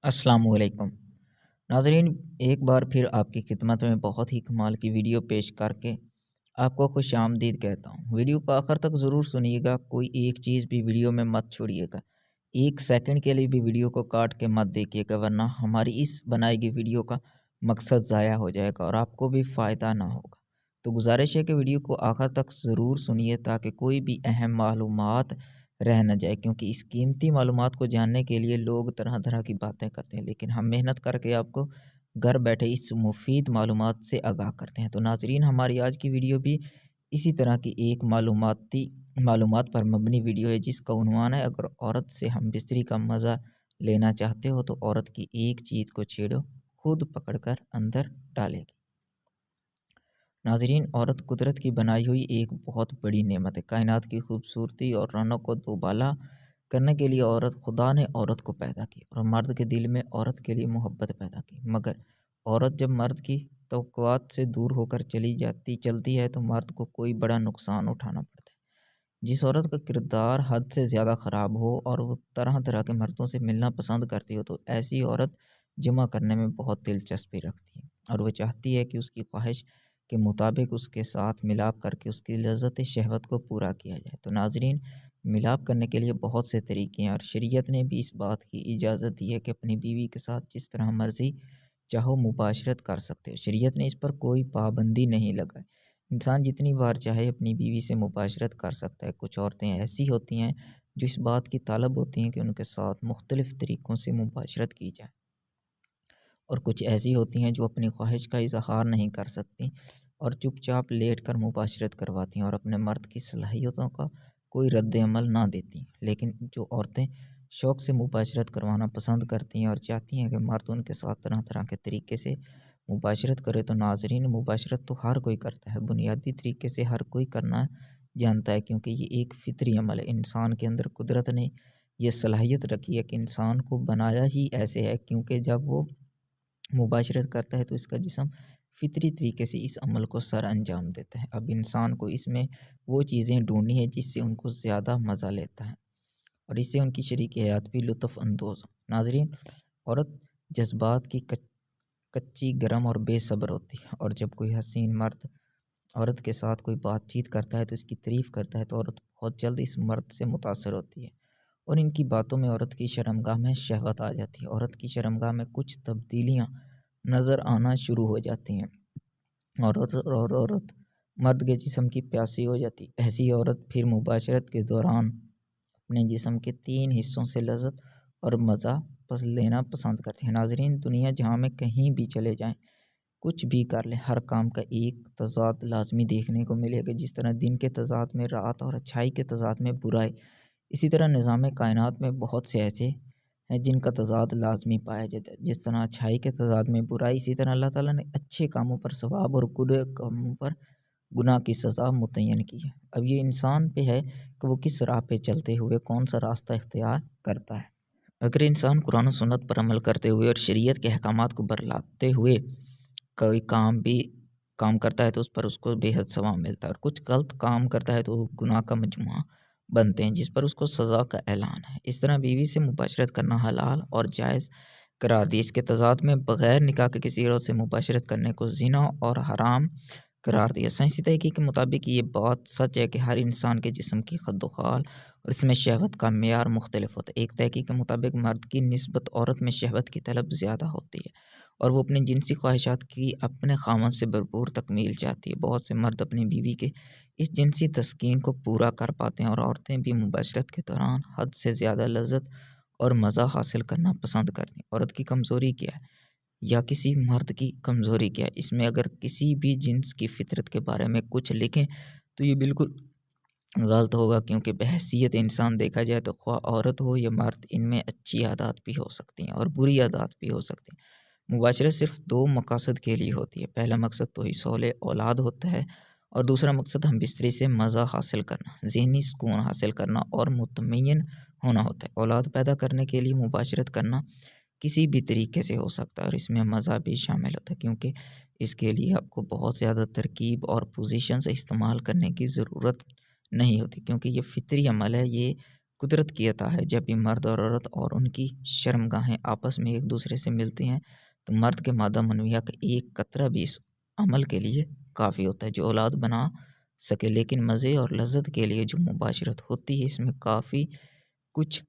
अस्सलामुअलैकुम नाज़रीन, एक बार फिर आपकी खिदमत में बहुत ही कमाल की वीडियो पेश करके आपको खुश आमदीद कहता हूँ। वीडियो को आखिर तक ज़रूर सुनिएगा, कोई एक चीज़ भी वीडियो में मत छोड़िएगा। एक सेकंड के लिए भी वीडियो को काट के मत देखिएगा, वरना हमारी इस बनाई गई वीडियो का मकसद ज़ाया हो जाएगा और आपको भी फ़ायदा ना होगा। तो गुजारिश है कि वीडियो को आखिर तक ज़रूर सुनिए ताकि कोई भी अहम मालूमात रह ना जाए, क्योंकि इस कीमती मालूमात को जानने के लिए लोग तरह तरह की बातें करते हैं, लेकिन हम मेहनत करके आपको घर बैठे इस मुफीद मालूमात से आगाह करते हैं। तो नाजरीन, हमारी आज की वीडियो भी इसी तरह की एक मालूमात पर मबनी वीडियो है, जिसका उन्वान है, अगर औरत से हम बिस्तरी का मज़ा लेना चाहते हो तो औरत की एक चीज़ को छेड़ो, खुद पकड़कर अंदर डालेगी। नाज़रीन, औरत कुदरत की बनाई हुई एक बहुत बड़ी नेमत है। कायनात की खूबसूरती और रौनक को दोबाला करने के लिए खुदा ने औरत को पैदा की और मर्द के दिल में औरत के लिए मोहब्बत पैदा की। मगर औरत जब मर्द की तवक्कुआत से दूर होकर चलती है तो मर्द को कोई बड़ा नुकसान उठाना पड़ता है। जिस औरत का किरदार हद से ज़्यादा ख़राब हो और वो तरह तरह के मर्दों से मिलना पसंद करती हो, तो ऐसी औरत जमा करने में बहुत दिलचस्पी रखती है और वो चाहती है कि उसकी ख्वाहिश के मुताबिक उसके साथ मिलाप करके उसकी लज़्ज़त शहवत को पूरा किया जाए। तो नाज़रीन, मिलाप करने के लिए बहुत से तरीके हैं और शरीयत ने भी इस बात की इजाज़त दी है कि अपनी बीवी के साथ जिस तरह मर्ज़ी चाहो मुबाशरत कर सकते हो। शरीयत ने इस पर कोई पाबंदी नहीं लगाई। इंसान जितनी बार चाहे अपनी बीवी से मुबाशरत कर सकता है। कुछ औरतें ऐसी होती हैं जो इस बात की तालब होती हैं कि उनके साथ मुख्तलिफ़ तरीक़ों से मुबाशरत की जाए, और कुछ ऐसी होती हैं जो अपनी ख्वाहिश का इज़हार नहीं कर सकती और चुपचाप लेट कर मुबाशरत करवाती हैं और अपने मर्द की सलाहियतों का कोई रद्द अमल ना देती। लेकिन जो औरतें शौक़ से मुबाशरत करवाना पसंद करती हैं और चाहती हैं कि मर्द उनके साथ तरह तरह के तरीके से मुबाशरत करे, तो नाज़रीन, मुबाशरत तो हर कोई करता है, बुनियादी तरीके से हर कोई करना जानता है, क्योंकि ये एक फ़ितरी अमल है। इंसान के अंदर कुदरत ने यह सलाहियत रखी है कि इंसान को बनाया ही ऐसे है, क्योंकि जब वो मुबाशरत करता है तो इसका जिस्म फ़ितरी तरीके से इस अमल को सर अंजाम देता है। अब इंसान को इसमें वो चीज़ें ढूँढनी है जिससे उनको ज़्यादा मज़ा लेता है और इससे उनकी शरीक हयात भी लुत्फ़ अंदोज़ हो। नाज़रीन, औरत जज़्बात की कच्ची, गरम और बेसब्र होती है, और जब कोई हसीन मर्द औरत के साथ कोई बातचीत करता है तो इसकी तारीफ़ करता है, तो औरत बहुत जल्द इस मर्द से मुतासर होती है और इनकी बातों में औरत की शर्मगाह में शहवत आ जाती है। औरत की शर्मगाह में कुछ तब्दीलियाँ नज़र आना शुरू हो जाती हैं और औरत मर्द के जिस्म की प्यासी हो जाती है। ऐसी औरत फिर मुबाशरत के दौरान अपने जिस्म के 3 हिस्सों से लज़्ज़त और मज़ा लेना पसंद करती है। नाज़रीन, दुनिया जहाँ में कहीं भी चले जाएँ, कुछ भी कर लें, हर काम का एक तज़ाद लाज़मी देखने को मिलेगा। जिस तरह दिन के तज़ाद में रात और अच्छाई के तज़ाद में बुराई, इसी तरह निज़ाम कायनात में बहुत से ऐसे हैं जिनका तज़ाद लाज़मी पाया जाता है। जिस तरह अच्छाई के तज़ाद में बुराई, इसी तरह अल्लाह ताला ने अच्छे कामों पर सवाब और बुरे कामों पर गुनाह की सज़ा मुतय्यन की है। अब ये इंसान पे है कि वो किस राह पे चलते हुए कौन सा रास्ता इख्तियार करता है। अगर इंसान कुरान और सुन्नत पर अमल करते हुए और शरीयत के अहकामात को बरलाते हुए कोई काम करता है तो उस पर उसको बेहद सवाब मिलता है, और कुछ गलत काम करता है तो वो गुनाह का मजमुआ बनते हैं जिस पर उसको सज़ा का ऐलान है। इस तरह बीवी से मुबाशरत करना हलाल और जायज़ करार दिया। इसके तज़ाद में बग़ैर निकाह के किसी औरत से मुबाशरत करने को ज़िना और हराम करार दिया। साइंसी तहक़ीक़ के मुताबिक ये बात सच है कि हर इंसान के जिस्म की ख़द-ओ-ख़ाल और इसमें शहवत का मेयार मुख्तलिफ होता है। एक तहक़ीक़ के मुताबिक मर्द की निस्बत औरत में शहवत की तलब ज़्यादा होती है और वो अपनी जिनसी ख्वाहिशात की अपने ख़ावंद से भरपूर तकमील चाहती है। बहुत से मर्द अपनी बीवी के इस जिनसी तस्कीन को पूरा कर पाते हैं और औरतें भी मुबाशरत के दौरान हद से ज़्यादा लज़्ज़त और मज़ा हासिल करना पसंद करती हैं। औरत की कमज़ोरी क्या है या किसी मर्द की कमज़ोरी क्या है? इसमें अगर किसी भी जिन्स की फ़ितरत के बारे में कुछ लिखें तो ये बिल्कुल गलत होगा, क्योंकि बहैसियत इंसान देखा जाए तो ख्वाह औरत हो या मर्द, इनमें अच्छी आदत भी हो सकती हैं और बुरी आदत भी हो सकती हैं। मुबाशरत सिर्फ़ 2 मक़ासद के लिए होती है। पहला मकसद तो हिसोल औलाद होता है और दूसरा मकसद हम बिस्तरी से मज़ा हासिल करना, ज़हनी सुकून हासिल करना और मुतमय्यन होना होता है। औलाद पैदा करने के लिए मुबाशरत करना किसी भी तरीके से हो सकता है और इसमें मज़ा भी शामिल होता है, क्योंकि इसके लिए आपको बहुत ज़्यादा तरकीब और पोजीशन से इस्तेमाल करने की ज़रूरत नहीं होती, क्योंकि ये फ़ितरी अमल है। ये कुदरत की अता है, जब भी मर्द और औरत और उनकी शर्मगाहें आपस में एक दूसरे से मिलती हैं, तो मर्द के मादा मनविया का एक कतरा भी इस अमल के लिए काफ़ी होता है जो औलाद बना सके। लेकिन मज़े और लज़्ज़त के लिए जो मुबाशरत होती है, इसमें काफ़ी कुछ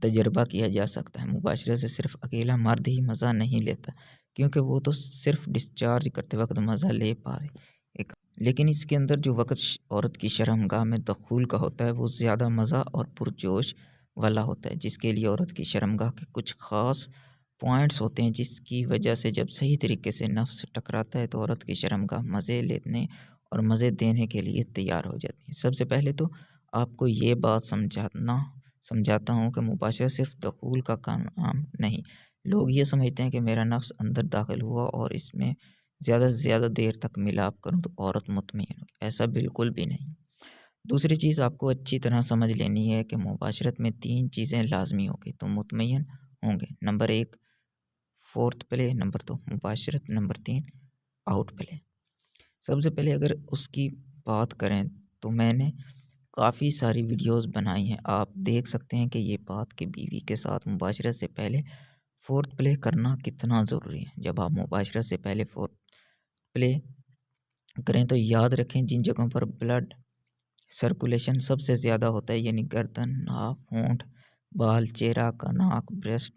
तजर्बा किया जा सकता है। मुबाशरत से सिर्फ़ अकेला मर्द ही मज़ा नहीं लेता, क्योंकि वो तो सिर्फ़ डिस्चार्ज करते वक़्त मज़ा ले पाए एक। लेकिन इसके अंदर जो वक़्त औरत की शर्मगाह में दख़ूल का होता है, वो ज़्यादा मज़ा और पुरजोश वाला होता है, जिसके लिए औरत की शर्मगाह के कुछ ख़ास पॉइंट्स होते हैं, जिसकी वजह से जब सही तरीके से नफ्स टकराता है, तो औरत की शर्मगाह मज़े लेने और मज़े देने के लिए तैयार हो जाती है। सबसे पहले तो आपको ये बात समझाता हूँ कि मुबाशरत सिर्फ़ दख़ूल का काम नहीं। लोग ये समझते हैं कि मेरा नफ्स अंदर दाख़िल हुआ और इसमें ज़्यादा से ज़्यादा देर तक मिलाप करूँ तो औरत मुतमईन होगी, ऐसा बिल्कुल भी नहीं। दूसरी चीज़ आपको अच्छी तरह समझ लेनी है कि मुबाशरत में 3 चीज़ें लाज़मी होंगी, तो मुतमईन होंगे। नंबर 1 फ़ोर्थ प्ले, नंबर 2 मुबाशरत, नंबर 3 आउट प्ले। सबसे पहले अगर उसकी बात करें, तो मैंने काफ़ी सारी वीडियोज़ बनाई हैं। आप देख सकते हैं कि ये बात कि बीवी के साथ मुबाशरत से पहले फ़ोर्थ प्ले करना कितना ज़रूरी है। जब आप मुबाशरत से पहले फ़ोर्थ प्ले करें, तो याद रखें जिन जगहों पर ब्लड सर्कुलेशन सबसे ज़्यादा होता है, यानी गर्दन, नाक, होंठ, बाल, चेहरा का नाक, ब्रेस्ट,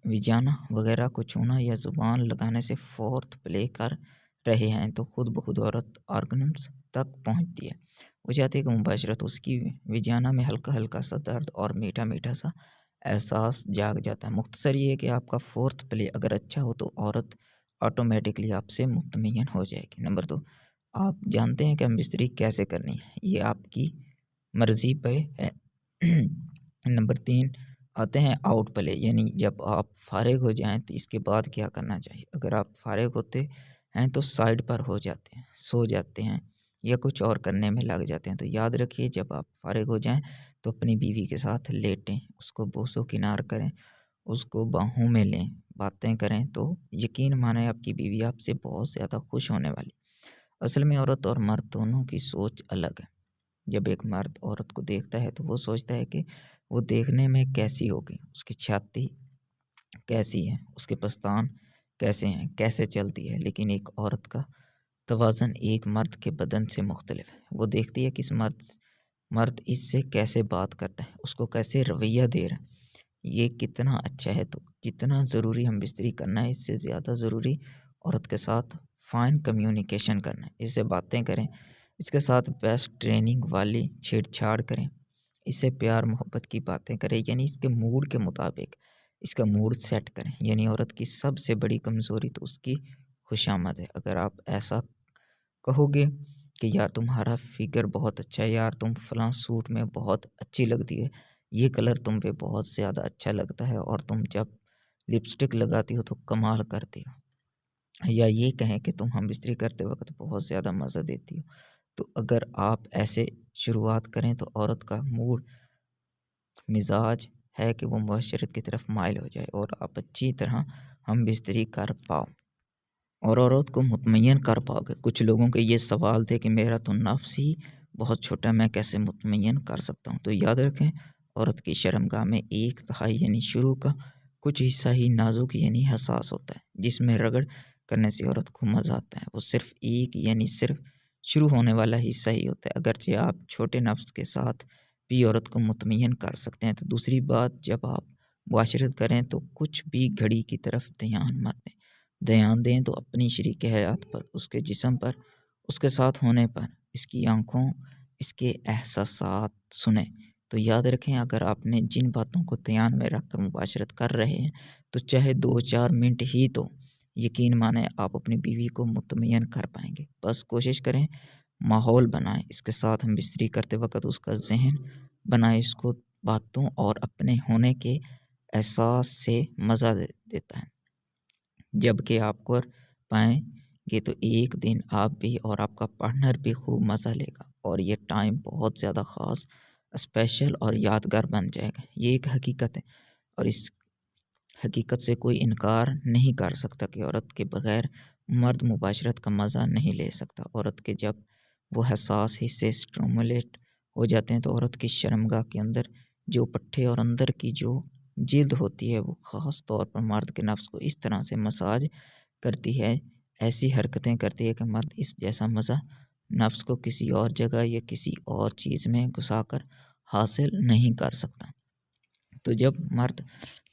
विजाना वगैरह को छूना या ज़ुबान लगाने से फ़ोर्थ प्ले कर रहे हैं, तो खुद ब खुद औरत ऑर्गन्स तक पहुंचती है। वो चाहती है कि मुबाशरत उसकी विजाना में हल्का-हल्का सा दर्द और मीठा-मीठा सा एहसास जाग जाता है। मुख्तसर ये है कि आपका फ़ोर्थ प्ले अगर अच्छा हो, तो औरत ऑटोमेटिकली आपसे मुत्तमिन हो जाएगी। नंबर 2 आप जानते हैं कि हम बिस्तरी कैसे करनी है, ये आपकी मर्ज़ी पे है। नंबर 3 आते हैं आउट प्ले, यानी जब आप फ़ारिग हो जाएँ तो इसके बाद क्या करना चाहिए। अगर आप फ़ारिग होते हैं तो साइड पर हो जाते हैं, सो जाते हैं या कुछ और करने में लग जाते हैं, तो याद रखिए जब आप फ़ारिग हो जाएँ तो अपनी बीवी के साथ लेटें, उसको बोसो-किनार करें, उसको बाहों में लें, बातें करें, तो यकीन मानें आपकी बीवी आपसे बहुत ज़्यादा खुश होने वाली। असल में औरत और मर्द दोनों की सोच अलग है। जब एक मर्द औरत को देखता है, तो वो सोचता है कि वो देखने में कैसी होगी, उसकी छाती कैसी है, उसके पस्तान कैसे हैं, कैसे चलती है। लेकिन एक औरत का तवाज़न एक मर्द के बदन से मुख्तलिफ है। वो देखती है कि इस मर्द इससे कैसे बात करता है, उसको कैसे रवैया दे रहा है, ये कितना अच्छा है। तो जितना ज़रूरी हम बिस्तरी करना है, इससे ज़्यादा ज़रूरी औरत के साथ फ़ाइन कम्युनिकेशन करना है। इससे बातें करें, इसके साथ बेस्ट ट्रेनिंग वाली छेड़छाड़ करें, इससे प्यार मोहब्बत की बातें करें, यानी इसके मूड के मुताबिक इसका मूड सेट करें। यानी औरत की सबसे बड़ी कमज़ोरी तो उसकी खुशामद है। अगर आप ऐसा कहोगे कि यार तुम्हारा फिगर बहुत अच्छा है, यार तुम फलां सूट में बहुत अच्छी लगती है, ये कलर तुम पे बहुत ज़्यादा अच्छा लगता है और तुम जब लिपस्टिक लगाती हो तो कमाल करती हो, या ये कहें कि तुम हम बिस्तरी करते वक़्त बहुत ज़्यादा मज़ा देती हो। तो अगर आप ऐसे शुरुआत करें, तो औरत का मूड मिजाज है कि वो मुबशरत की तरफ माइल हो जाए और आप अच्छी तरह हम बिस्तरी कर पाओ और औरत को मुतमईन कर पाओगे। कुछ लोगों के ये सवाल थे कि मेरा तो नफ्स ही बहुत छोटा, मैं कैसे मुतमईन कर सकता हूँ। तो याद रखें, औरत की शर्मगाह में 1/3 यानी शुरू का कुछ हिस्सा ही नाजुक यानी हसास होता है, जिसमें रगड़ करने से औरत को मज़ा आता है। वो सिर्फ़ एक यानी सिर्फ़ शुरू होने वाला हिस्सा ही होता है। अगरचे आप छोटे नफ्स के साथ भी औरत को मुतमईन कर सकते हैं। तो दूसरी बात, जब आप मुबाशरत करें तो कुछ भी घड़ी की तरफ ध्यान दें तो अपनी शरीक हयात पर, उसके जिस्म पर, उसके साथ होने पर, इसकी आँखों, इसके एहसासात सुनें। तो याद रखें, अगर आपने जिन बातों को ध्यान में रखकर मुबाशरत कर रहे हैं, तो चाहे 2-4 मिनट ही तो यकीन मानें आप अपनी बीवी को मुतमईन कर पाएँगे। बस कोशिश करें, माहौल बनाएँ, इसके साथ हम बिस्तरी करते वक़्त उसका ज़हन बनाएँ, इसको बातों और अपने होने के एहसास से मज़ा देता है। जबकि आप कर पाएँगे तो एक दिन आप भी और आपका पार्टनर भी खूब मज़ा लेगा और ये टाइम बहुत ज़्यादा ख़ास, स्पेशल और यादगार बन जाएगा। ये एक हकीकत है और इस हकीकत से कोई इनकार नहीं कर सकता कि औरत के बगैर मर्द मुबाशरत का मज़ा नहीं ले सकता। औरत के जब वो हसास हिस्से स्टिमुलेट हो जाते हैं तो औरत की शर्मगाह के अंदर जो पट्टे और अंदर की जो जिल्द होती है वो ख़ास तौर पर मर्द के नफ्स को इस तरह से मसाज करती है, ऐसी हरकतें करती है कि मर्द इस जैसा मज़ा नफ्स को किसी और जगह या किसी और चीज़ में घुसाकर हासिल नहीं कर सकता। तो जब मर्द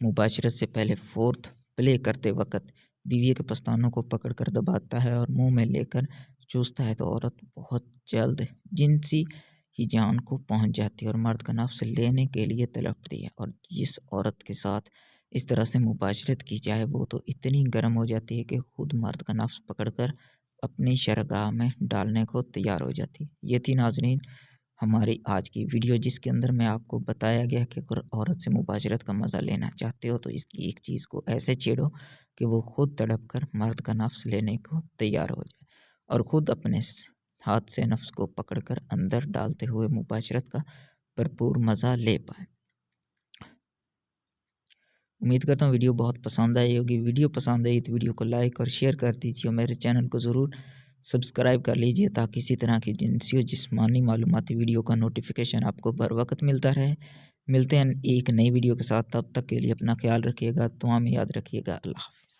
मुबाशरत से पहले फोर्थ प्ले करते वक़्त बीवी के पस्तानों को पकड़कर दबाता है और मुँह में लेकर चूसता है तो औरत बहुत जल्द जिनसी ही जान को पहुँच जाती है और मर्द का नफ्स लेने के लिए तड़पती है। और जिस औरत के साथ इस तरह से मुबाशरत की जाए वो तो इतनी गर्म हो जाती है कि खुद मर्द का नफ्स पकड़कर अपनी शरगाह में डालने को तैयार हो जाती है। ये थी नाज़रीन हमारी आज की वीडियो, जिसके अंदर मैं आपको बताया गया कि अगर औरत से मुबाशरत का मज़ा लेना चाहते हो तो इसकी एक चीज़ को ऐसे छेड़ो कि वो खुद तड़प कर मर्द का नफ्स लेने को तैयार हो जाए और ख़ुद अपने हाथ से नफ्स को पकड़कर अंदर डालते हुए मुबाशरत का भरपूर मज़ा ले पाए। उम्मीद करता हूँ वीडियो बहुत पसंद आई होगी। वीडियो पसंद आई तो वीडियो को लाइक और शेयर कर दीजिए और मेरे चैनल को ज़रूर सब्सक्राइब कर लीजिए ताकि इसी तरह की जिनसी और जिस्मानी मालूमाती वीडियो का नोटिफिकेशन आपको बर वक्त मिलता रहे। मिलते हैं एक नई वीडियो के साथ, तब तक के लिए अपना ख्याल रखिएगा, दुआ में याद रखिएगा। अल्लाह हाफ़िज़।